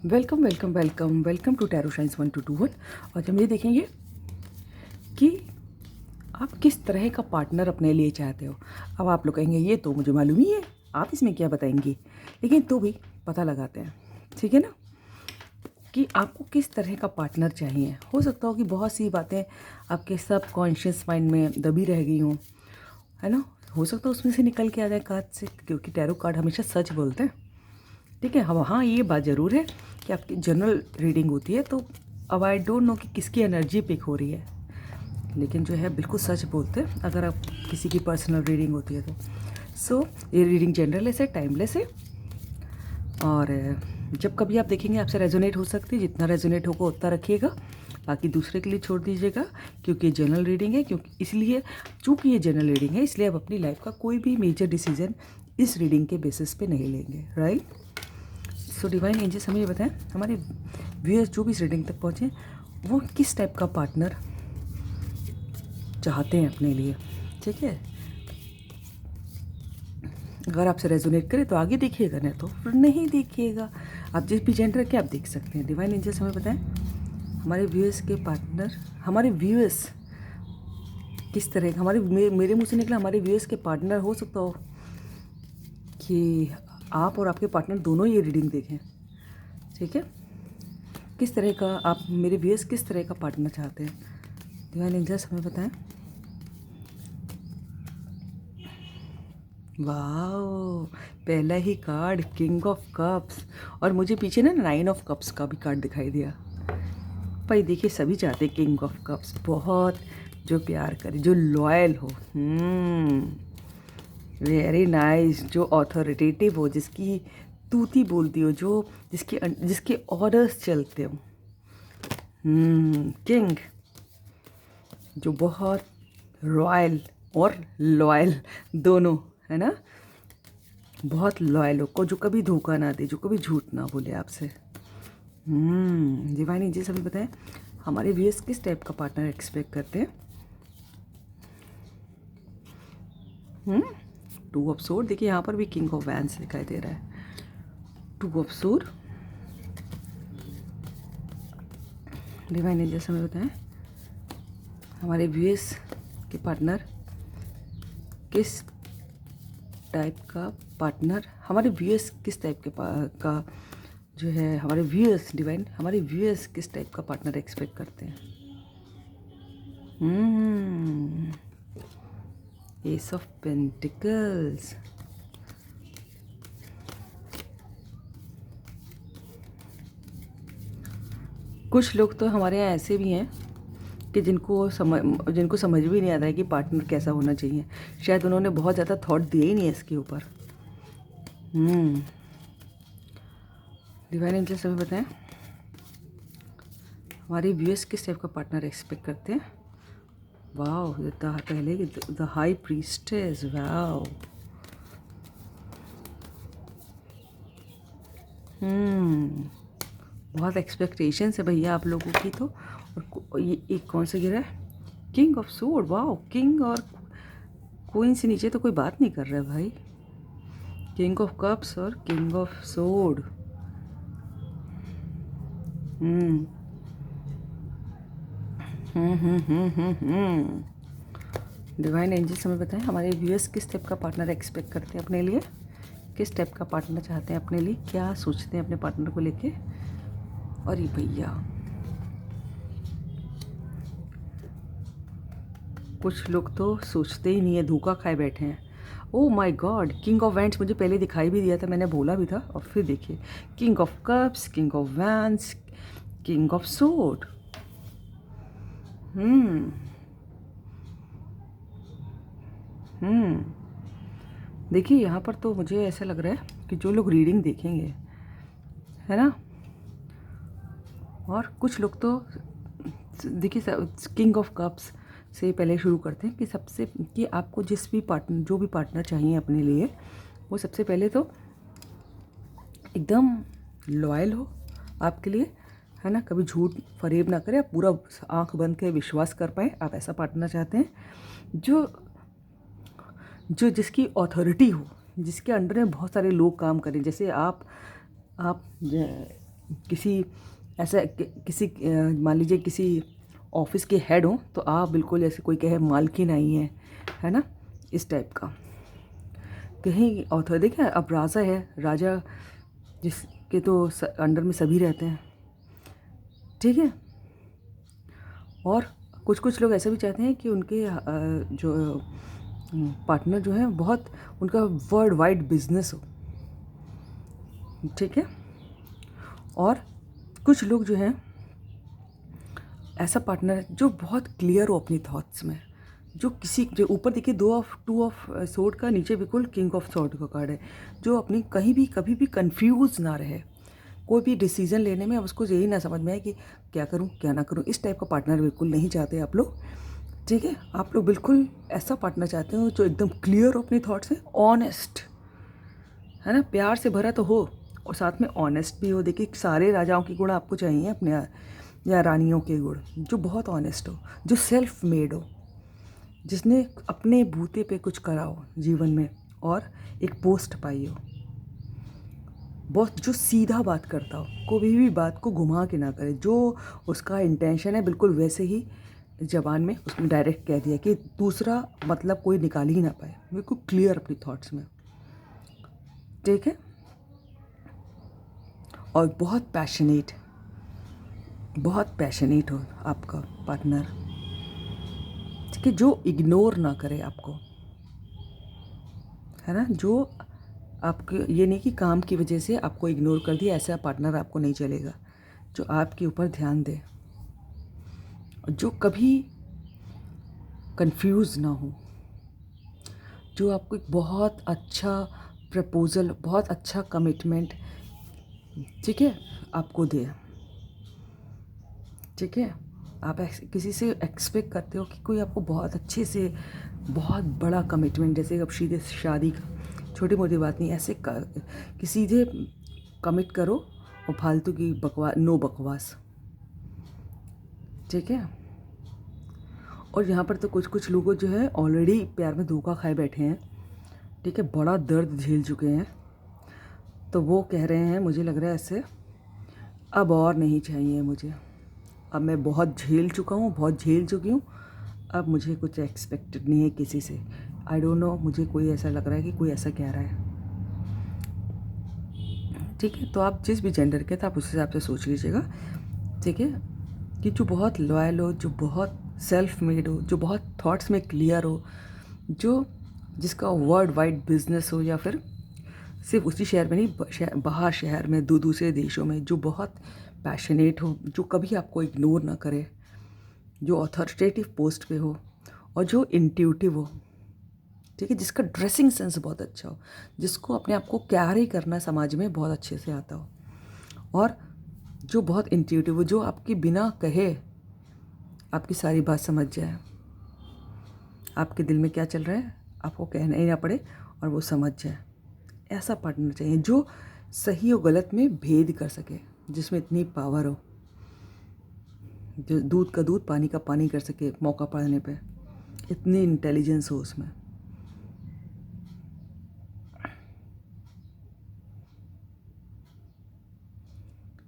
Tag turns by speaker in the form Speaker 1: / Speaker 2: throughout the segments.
Speaker 1: Welcome welcome welcome welcome to tarot science 1221। और हम ये देखेंगे कि आप किस तरह का पार्टनर अपने लिए चाहते हो। अब आप लोग कहेंगे ये तो मुझे मालूम ही है, आप इसमें क्या बताएंगी, लेकिन तो भी पता लगाते हैं, ठीक है ना, कि आपको किस तरह का पार्टनर चाहिए। हो सकता हो कि बहुत सी बातें आपके सब कॉन्शियस माइंड में दबी रह गई हों, है ना। हो सकता है उसमें से निकल के आ जाए कार्ड से, क्योंकि टैरो कार्ड हमेशा सच बोलते हैं, ठीक है। हाँ, ये बात ज़रूर है कि आपकी जनरल रीडिंग होती है, तो अब आई डोंट नो कि किसकी एनर्जी पिक हो रही है, लेकिन जो है बिल्कुल सच बोलते हैं अगर आप किसी की पर्सनल रीडिंग होती है तो। सो ये रीडिंग जनरलेस है, टाइमलेस है, और जब कभी आप देखेंगे आपसे रेजोनेट हो सकती है, जितना रेजोनेट होगा उतना रखिएगा, बाकी दूसरे के लिए छोड़ दीजिएगा, क्योंकि ये जनरल रीडिंग है। चूँकि ये जनरल रीडिंग है, इसलिए आप अपनी लाइफ का कोई भी मेजर डिसीजन इस रीडिंग के बेसिस पे नहीं लेंगे, राइट। सो डिवाइन एंजल्स हमें ये बताएं, हमारे व्यूअर्स जो भी इस रीडिंग तक पहुँचे वो किस टाइप का पार्टनर चाहते हैं अपने लिए, ठीक है। अगर आपसे रेजोनेट करे तो आगे देखिएगा, नहीं तो फिर नहीं देखिएगा। आप जिस भी जेंडर के आप देख सकते हैं। डिवाइन एंजल्स हमें बताएं, हमारे व्यूअर्स के पार्टनर, हमारे व्यूअर्स किस तरह का, मेरे मुँह से निकला हमारे व्यूअर्स के पार्टनर। हो सकता हो कि आप और आपके पार्टनर दोनों ये रीडिंग देखें, ठीक है। किस तरह का आप, मेरे व्यूअर्स किस तरह का पार्टनर चाहते हैं, डिवाइन एंजल्स हमें बताएं। वाओ, पहला ही कार्ड किंग ऑफ कप्स, और मुझे पीछे ना 9 ऑफ कप्स का भी कार्ड दिखाई दिया। भाई देखिए, सभी चाहते हैं किंग ऑफ कप्स, बहुत जो प्यार करे, जो लॉयल हो, वेरी नाइस, जो ऑथोरिटेटिव हो, जिसकी तूती बोलती हो, जो जिसके ऑर्डर्स चलते हो, किंग, जो बहुत रॉयल और लॉयल दोनों, है ना, बहुत लॉयल हो, को जो कभी धोखा ना दे, जो कभी झूठ ना बोले आपसे। डिवाइन एंजल्स अभी बताएं, हमारे व्यूअर्स किस टाइप का पार्टनर एक्सपेक्ट करते हैं। 2 ऑफ सोर्ड, देखिए यहाँ पर भी किंग ऑफ वैंस दिखाई दे रहा है। 2 ऑफ सोर्ड, डिवाइन एंजल्स हमें बताएं, हमारे व्यूअर्स के पार्टनर किस टाइप का पार्टनर, हमारे व्यूअर्स किस टाइप के का जो है, हमारे व्यूअर्स डिवाइन, हमारे व्यूअर्स किस टाइप का पार्टनर एक्सपेक्ट करते हैं। एस ऑफ पेंटिकल्स, कुछ लोग तो हमारे यहाँ ऐसे भी हैं कि जिनको समझ भी नहीं आता है कि पार्टनर कैसा होना चाहिए। शायद उन्होंने बहुत ज़्यादा थॉट दिए ही नहीं है इसके ऊपर। डिवाइन एंजल्स हमें बताएं, हमारे व्यूअर्स किस टाइप का पार्टनर एक्सपेक्ट करते हैं। वाओ, पहले द हाई प्रीस्टेस, वाओ, बहुत एक्सपेक्टेशंस है भैया आप लोगों की तो। और ये एक कौन सा गिरा है, king of sword, wow, king और क्वीन से नीचे तो कोई बात नहीं कर रहा है भाई। किंग ऑफ कप्स और king of sword, divine angels हमें बताएं, हमारे व्यूअर्स किस टाइप का पार्टनर एक्सपेक्ट करते हैं अपने लिए, किस टाइप का पार्टनर चाहते हैं अपने लिए, क्या सोचते हैं अपने पार्टनर को लेके। और ये भैया कुछ लोग तो सोचते ही नहीं है, धोखा खाए बैठे हैं। Oh my God, king of wands मुझे पहले दिखाई भी दिया था, मैंने बोला भी था, और फिर देखिए king of cups, king of wands, king of sword. देखिए यहाँ पर तो मुझे ऐसा लग रहा है कि जो लोग रीडिंग देखेंगे, है ना, और कुछ लोग तो देखिए किंग ऑफ कप्स से पहले शुरू करते हैं कि सबसे, कि आपको जो भी पार्टनर चाहिए अपने लिए, वो सबसे पहले तो एकदम लॉयल हो आपके लिए, है ना, कभी झूठ फरेब ना करे, आप पूरा आंख बंद के विश्वास कर पाए, आप ऐसा पार्टनर चाहते हैं। जो जिसकी ऑथोरिटी हो, जिसके अंडर में बहुत सारे लोग काम करें, जैसे आप किसी ऐसा किसी मान लीजिए किसी ऑफिस के हेड हो तो आप बिल्कुल जैसे कोई कहे मालकिन आई है ना, इस टाइप का। कहीं ऑथर देखें, अब राजा है, राजा जिसके तो अंडर में सभी रहते हैं, ठीक है। और कुछ कुछ लोग ऐसे भी चाहते हैं कि उनके जो पार्टनर जो है बहुत उनका वर्ल्ड वाइड बिजनेस हो, ठीक है। और कुछ लोग जो हैं ऐसा पार्टनर जो बहुत क्लियर हो अपनी थॉट्स में, जो ऊपर देखिए टू ऑफ सोर्ड का, नीचे बिल्कुल किंग ऑफ सोर्ड का कार्ड है, जो अपनी कहीं भी कभी भी कंफ्यूज ना रहे, कोई भी डिसीजन लेने में अब उसको यही ना समझ में आए कि क्या करूं क्या ना करूं। इस टाइप का पार्टनर बिल्कुल नहीं चाहते आप लोग, ठीक है। आप लोग बिल्कुल ऐसा पार्टनर चाहते हो जो एकदम क्लियर हो अपनी थॉट्स से, ऑनेस्ट है ना, प्यार से भरा तो हो और साथ में ऑनेस्ट भी हो। देखिए सारे राजाओं की गुण आपको चाहिए अपने या रानियों के गुण, जो बहुत ऑनेस्ट हो, जो सेल्फ मेड हो, जिसने अपने बूते पे कुछ करा हो जीवन में और एक पोस्ट पाई हो, बहुत जो सीधा बात करता हो, कोई भी बात को घुमा के ना करे, जो उसका इंटेंशन है बिल्कुल वैसे ही ज़बान में उसने डायरेक्ट कह दिया कि दूसरा मतलब कोई निकाल ही ना पाए, बिल्कुल क्लियर अपनी थॉट्स में, ठीक है। और बहुत पैशनेट हो आपका पार्टनर, ठीक है, जो इग्नोर ना करे आपको, है ना, जो आपके ये नहीं कि काम की वजह से आपको इग्नोर कर दिया, ऐसा पार्टनर आपको नहीं चलेगा। जो आपके ऊपर ध्यान दे, जो कभी कंफ्यूज ना हो, जो आपको एक बहुत अच्छा प्रपोज़ल, बहुत अच्छा कमिटमेंट, ठीक है, आपको दे, ठीक है। आप किसी से एक्सपेक्ट करते हो कि कोई आपको बहुत अच्छे से बहुत बड़ा कमिटमेंट, जैसे अब सीधे शादी का, छोटी मोटी बात नहीं, ऐसे कि सीधे कमिट करो और फालतू की नो बकवास, ठीक है। और यहाँ पर तो कुछ कुछ लोगों जो है ऑलरेडी प्यार में धोखा खाए बैठे हैं, ठीक है, बड़ा दर्द झेल चुके हैं, तो वो कह रहे हैं मुझे लग रहा है ऐसे अब और नहीं चाहिए मुझे, अब मैं बहुत झेल चुका हूँ, बहुत झेल चुकी हूँ, अब मुझे कुछ एक्सपेक्टेड नहीं है किसी से। आई डोंट नो, मुझे कोई ऐसा लग रहा है कि कोई ऐसा कह रहा है, ठीक है। तो आप जिस भी जेंडर के थे आप उस हिसाब से सोच लीजिएगा, ठीक है, कि जो बहुत लॉयल हो, जो बहुत सेल्फ मेड हो, जो बहुत थॉट्स में क्लियर हो, जो जिसका वर्ल्ड वाइड बिजनेस हो, या फिर सिर्फ उसी शहर में नहीं, बाहर शहर में, दूसरे देशों में, जो बहुत पैशनेट हो, जो कभी आपको इग्नोर ना करे, जो अथॉरिटेटिव पोस्ट पे हो, और जो इंट्यूटिव हो, ठीक है, जिसका ड्रेसिंग सेंस बहुत अच्छा हो, जिसको अपने आप को कैरी करना समाज में बहुत अच्छे से आता हो, और जो बहुत इंट्यूटिव हो, जो आपकी बिना कहे आपकी सारी बात समझ जाए, आपके दिल में क्या चल रहा है आपको कहना ही ना पड़े और वो समझ जाए। ऐसा पार्टनर चाहिए जो सही और गलत में भेद कर सके, जिसमें इतनी पावर हो, जो दूध का दूध पानी का पानी कर सके मौका पड़ने पे, इतनी इंटेलिजेंस हो उसमें,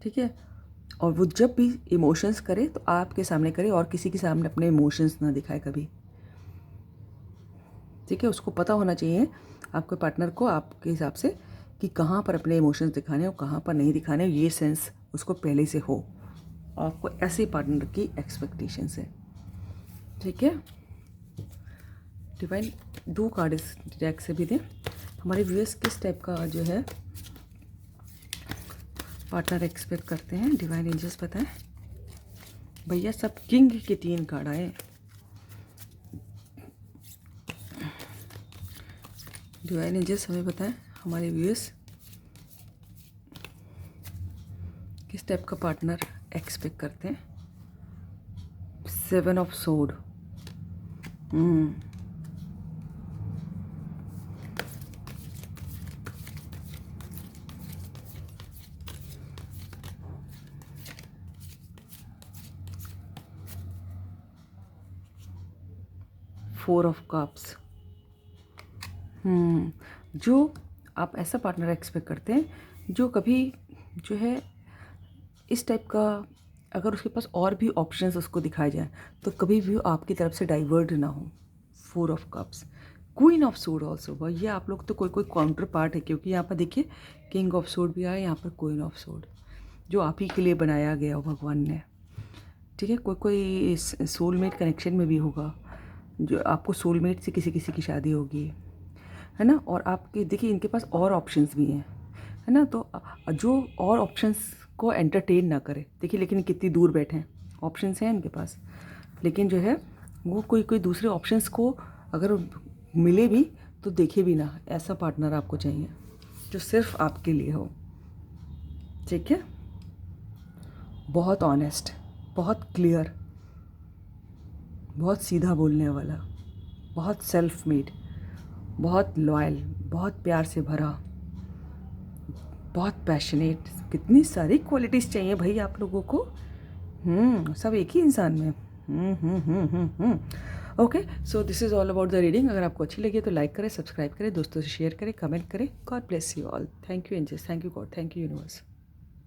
Speaker 1: ठीक है। और वो जब भी इमोशंस करे तो आपके सामने करे और किसी के सामने अपने इमोशंस ना दिखाए कभी, ठीक है। उसको पता होना चाहिए आपके पार्टनर को आपके हिसाब से कि कहाँ पर अपने इमोशंस दिखाने और कहाँ पर नहीं दिखाने, ये सेंस उसको पहले से हो। आपको ऐसे पार्टनर की एक्सपेक्टेशंस है, ठीक है। डिवाइन 2 कार्ड इस डेक से भी दें, हमारे व्यूअर्स किस टाइप का जो है पार्टनर एक्सपेक्ट करते हैं, डिवाइन एंजल्स बताएं भैया। सब किंग के 3 कार्ड आए, डिवाइन एंजल्स हमें बताएं हमारे व्यूअर्स किस टाइप का पार्टनर एक्सपेक्ट करते हैं। 7 ऑफ सोर्ड, 4 ऑफ कप्स। जो आप ऐसा पार्टनर एक्सपेक्ट करते हैं जो कभी जो है इस टाइप का अगर उसके पास और भी ऑप्शंस उसको दिखाए जाए तो कभी भी आपकी तरफ से डाइवर्ट ना हो। 4 of cups, queen of sued also. भैया आप लोग तो कोई कोई काउंटर पार्ट है, क्योंकि यहाँ पर देखिए किंग ऑफ सूड भी आया, यहाँ पर क्वीन ऑफ सूड, जो आप ही के लिए बनाया गया हो भगवान ने। ठीक है, कोई कोई सोलमेट कनेक्शन में भी होगा, जो आपको सोलमेट से किसी किसी की शादी होगी, है ना। और आपके देखिए इनके पास और ऑप्शंस भी हैं, है ना। तो जो और ऑप्शंस को एंटरटेन ना करे, देखिए लेकिन कितनी दूर बैठे हैं, ऑप्शंस हैं इनके पास, लेकिन जो है वो कोई कोई दूसरे ऑप्शंस को अगर मिले भी तो देखे भी ना। ऐसा पार्टनर आपको चाहिए जो सिर्फ आपके लिए हो। ठीक है, बहुत ऑनेस्ट, बहुत क्लियर, बहुत सीधा बोलने वाला, बहुत सेल्फ मेड, बहुत लॉयल, बहुत प्यार से भरा, बहुत पैशनेट। कितनी सारी क्वालिटीज़ चाहिए भाई आप लोगों को, सब एक ही इंसान में। Okay, so this is all about the reading. अगर आपको अच्छी लगी तो लाइक करें, सब्सक्राइब करें, दोस्तों से शेयर करें, कमेंट करें। God bless you all. Thank you angels, thank you God, thank you universe.